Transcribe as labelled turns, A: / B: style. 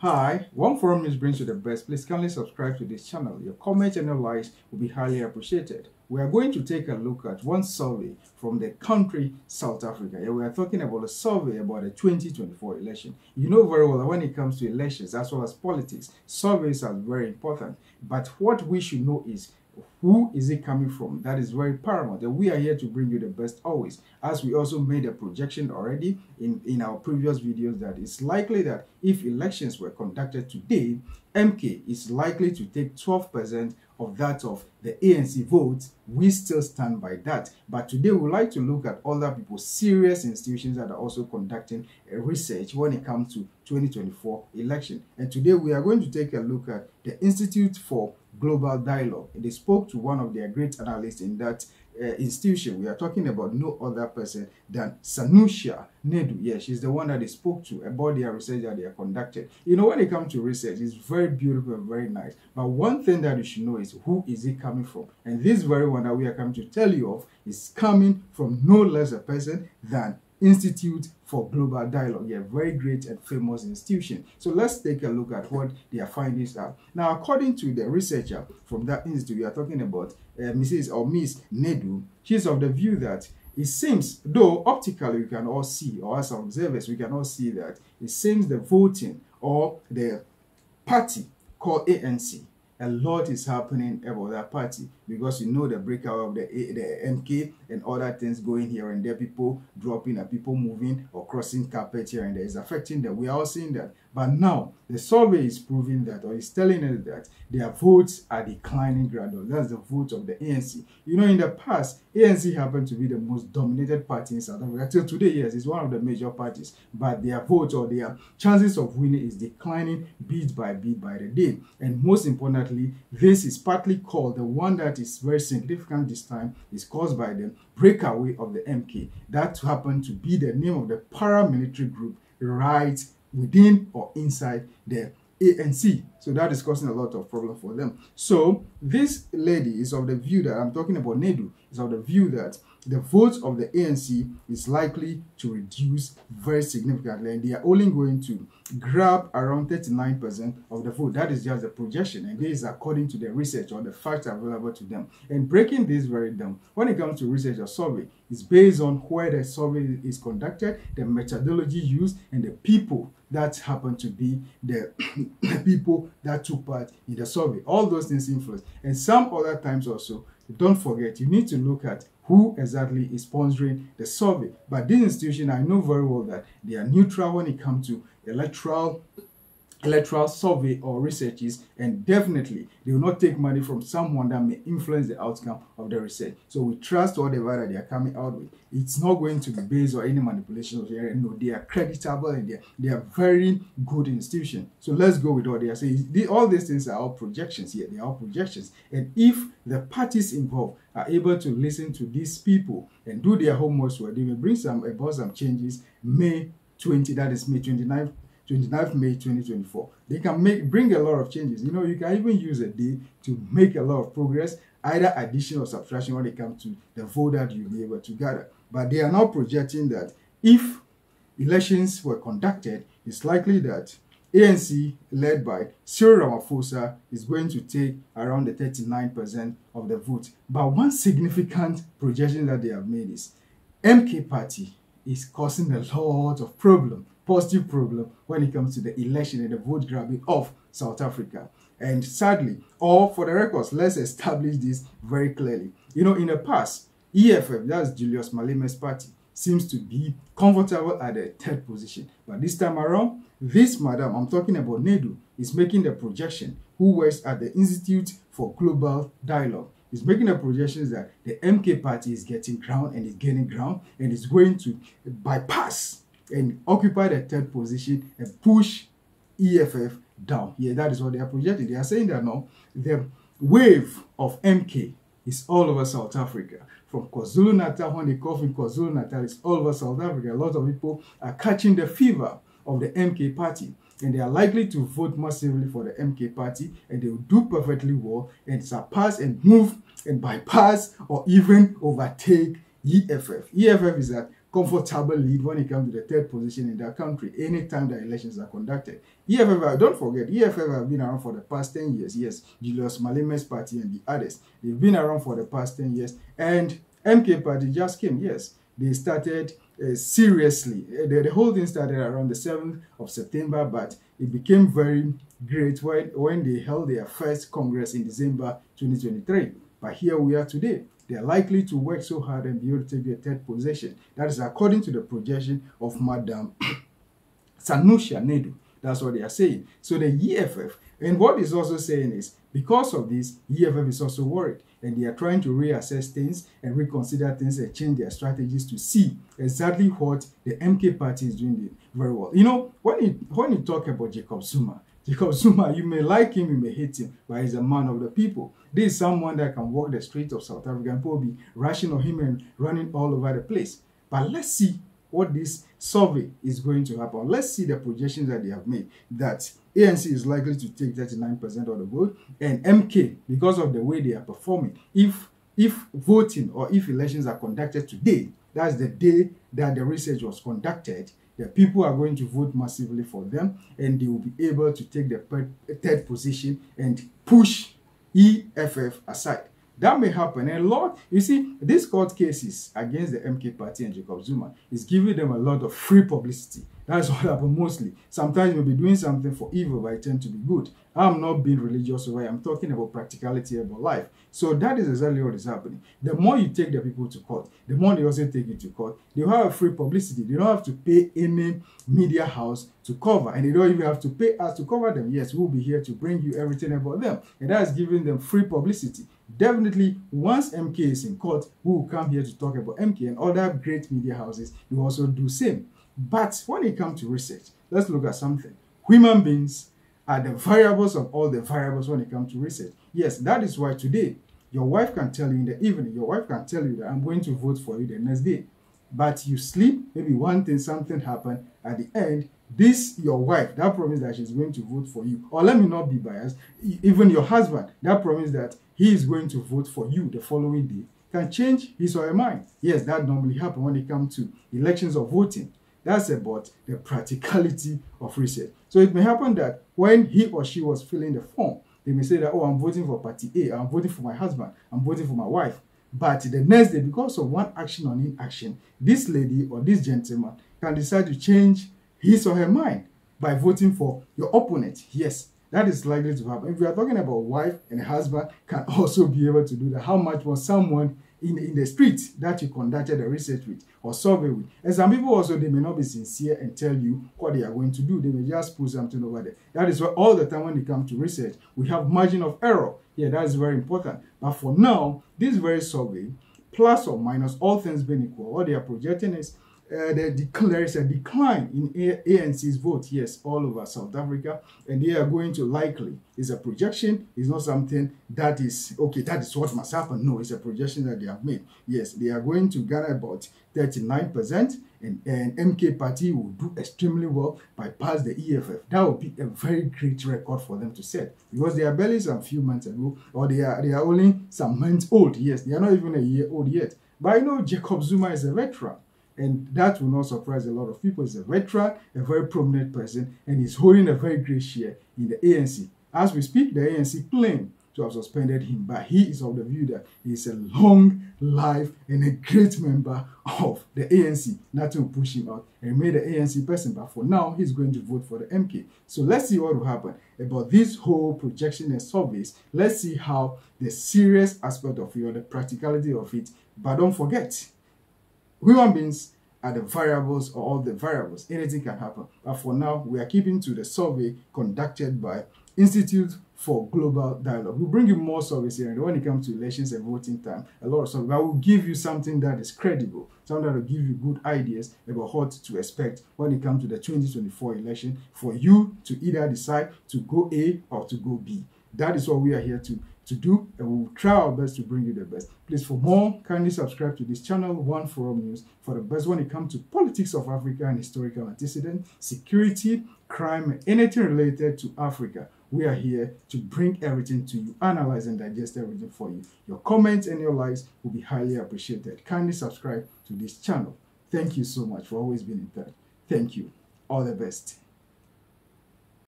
A: Hi, One Forum News brings you the best. Please kindly subscribe to this channel. Your comments and your likes will be highly appreciated. We are going to take a look at one survey from the country South Africa. Here we are talking about a survey about the 2024 election. You know very well that when it comes to elections as well as politics, surveys are very important. But what we should know is who is it coming from? That is very paramount. And we are here to bring you the best always. As we also made a projection already in our previous videos that it's likely that if elections were conducted today, MK is likely to take 12% of that of the ANC votes. We still stand by that. But today we would like to look at other people, serious institutions that are also conducting a research when it comes to 2024 election. And today we are going to take a look at the Institute for Global Dialogue. They spoke to one of their great analysts in that institution. We are talking about no other person than Sanusha Nedu. Yeah, she's the one that they spoke to about their research that they are conducted. You know, when it comes to research, it's very beautiful and very nice. But one thing that you should know is who is it coming from? And this very one that we are coming to tell you of is coming from no less a person than Institute for Global Dialogue. Yeah, very great and famous institution. So let's take a look at what their findings are. Now, according to the researcher from that institute, we are talking about Miss Nedu. She's of the view that it seems, though optically we can all see, or as observers we can all see that it seems the voting or the party called ANC, a lot is happening about that party because you know the breakout of the MK and other things going here and there, people dropping and people moving or crossing carpet here and there is affecting them. We are all seeing that. But now the survey is proving that, or is telling us that their votes are declining gradually. That's the vote of the ANC. You know, in the past, ANC happened to be the most dominated party in South Africa. Till today, yes, it's one of the major parties. But their vote or their chances of winning is declining bit by the day. And most importantly, this is partly called, the one that is very significant this time, is caused by the breakaway of the MK. That happened to be the name of the paramilitary group right within or inside the ANC. So that is causing a lot of problem for them. So this lady is of the view that, I'm talking about Nedu, is of the view that the vote of the ANC is likely to reduce very significantly, and they are only going to grab around 39% of the vote. That is just the projection, and this is according to the research or the facts available to them. And breaking this very down, when it comes to research or survey, it's based on where the survey is conducted, the methodology used, and the people that happen to be the people that took part in the survey. All those things influence. And some other times also, don't forget, you need to look at who exactly is sponsoring the survey. But this institution, I know very well that they are neutral when it comes to electoral survey or researches, and definitely they will not take money from someone that may influence the outcome of the research. So we trust whatever that they are coming out with. It's not going to be based on any manipulation here. No, they are creditable and they are very good institution. So let's go with what they are saying. All these things are all projections here. They are all projections. And if the parties involved are able to listen to these people and do their homework, well, they will bring about some changes May 20, that is May 29th May 2024. They can bring a lot of changes. You know, you can even use a day to make a lot of progress, either addition or subtraction when it comes to the vote that you'll be able to gather. But they are now projecting that if elections were conducted, it's likely that ANC, led by Cyril Ramaphosa, is going to take around the 39% of the vote. But one significant projection that they have made is MK party is causing a lot of problem, positive problem, when it comes to the election and the vote grabbing of South Africa. And sadly, or for the records, let's establish this very clearly. You know, in the past, EFF, that's Julius Maleme's party, seems to be comfortable at the third position. But this time around, this madam, I'm talking about Nedu, is making the projection, who works at the Institute for Global Dialogue, is making the projections that the MK party is getting ground and is gaining ground and is going to bypass and occupy the third position and push EFF down. Yeah, that is what they are projecting. They are saying that now the wave of MK is all over South Africa. From KwaZulu-Natal, when they call from KwaZulu-Natal, it's all over South Africa. A lot of people are catching the fever of the MK party, and they are likely to vote massively for the MK party, and they will do perfectly well and surpass and move and bypass or even overtake EFF. EFF is at comfortable lead when it comes to the third position in that country anytime the elections are conducted. EFF, don't forget, EFF have been around for the past 10 years. Yes, Julius Maleme's party and the others, they've been around for the past 10 years. And MK party just came. Yes, they started seriously. The whole thing started around the 7th of September, but it became very great when they held their first Congress in December 2023. But here we are today. They are likely to work so hard and be able to take the third position. That is according to the projection of Madam Sanusha Nedu. That's what they are saying. So the EFF, and what is also saying is, because of this, EFF is also worried. And they are trying to reassess things and reconsider things and change their strategies to see exactly what the MK party is doing very well. You know, when you talk about Jacob Zuma, you may like him, you may hate him, but he's a man of the people. This is someone that can walk the streets of South Africa and people will be rushing on him and running all over the place. But let's see what this survey is going to happen. Let's see the projections that they have made, that ANC is likely to take 39% of the vote, and MK, because of the way they are performing, if voting or if elections are conducted today, that's the day that the research was conducted, the people are going to vote massively for them, and they will be able to take the third position and push EFF aside. That may happen. And Lord, you see, these court cases against the MK party and Jacob Zuma is giving them a lot of free publicity. That's what happens mostly. Sometimes you'll be doing something for evil, but it tends to be good. I'm not being religious over here. I'm talking about practicality about life. So that is exactly what is happening. The more you take the people to court, the more they also take you to court. They have a free publicity. They don't have to pay any media house to cover, and they don't even have to pay us to cover them. Yes, we'll be here to bring you everything about them, and that is giving them free publicity. Definitely, once MK is in court, we will come here to talk about MK, and other great media houses will also do same. But when it comes to research, let's look at something. Human beings are the variables of all the variables when it comes to research. Yes, that is why today, your wife can tell you in the evening, your wife can tell you that I'm going to vote for you the next day. But you sleep, maybe one thing, something happened, at the end, this, your wife, that promise that she's going to vote for you, or let me not be biased, even your husband, that promise that he is going to vote for you the following day, can change his or her mind. Yes, that normally happens when it comes to elections or voting. That's about the practicality of research. So it may happen that when he or she was filling the form, they may say that, oh, I'm voting for party A, I'm voting for my husband, I'm voting for my wife. But the next day, because of one action or inaction, this lady or this gentleman can decide to change his or her mind by voting for your opponent. Yes, that is likely to happen. If we are talking about wife and husband can also be able to do that, how much was someone in the street that you conducted a research with or survey with? And some people also, they may not be sincere and tell you what they are going to do. They may just put something over there. That is why all the time when it comes to research, we have margin of error. Yeah, that is very important. But for now, this very survey, plus or minus, all things being equal, what they are projecting is there is a decline in ANC's vote, yes, all over South Africa, and they are going to likely, it's a projection, it's not something that is, okay, that is what must happen. No, it's a projection that they have made. Yes, they are going to garner about 39%, and MK party will do extremely well, bypass the EFF. That would be a very great record for them to set, because they are barely some few months ago, or they are only some months old. Yes, they are not even a year old yet. But I know Jacob Zuma is a veteran, and that will not surprise a lot of people. He's a veteran, a very prominent person, and he's holding a very great share in the ANC. As we speak, the ANC claim to have suspended him, but he is of the view that he is a long life and a great member of the ANC. Nothing will push him out and made the ANC person, but for now, he's going to vote for the MK. So let's see what will happen about this whole projection and surveys. Let's see how the serious aspect of it or the practicality of it, but don't forget, human beings are the variables or all the variables. Anything can happen. But for now, we are keeping to the survey conducted by Institute for Global Dialogue. We'll bring you more surveys here, and when it comes to elections and voting time, a lot of surveys. But we'll give you something that is credible, something that will give you good ideas about what to expect when it comes to the 2024 election for you to either decide to go A or to go B. That is what we are here to do, and we will try our best to bring you the best. Please, for more, kindly subscribe to this channel, One Forum News, for the best when it comes to politics of Africa and historical antecedents, security, crime, and anything related to Africa. We are here to bring everything to you, analyze and digest everything for you. Your comments and your likes will be highly appreciated. Kindly subscribe to this channel. Thank you so much for always being in touch. Thank you. All the best.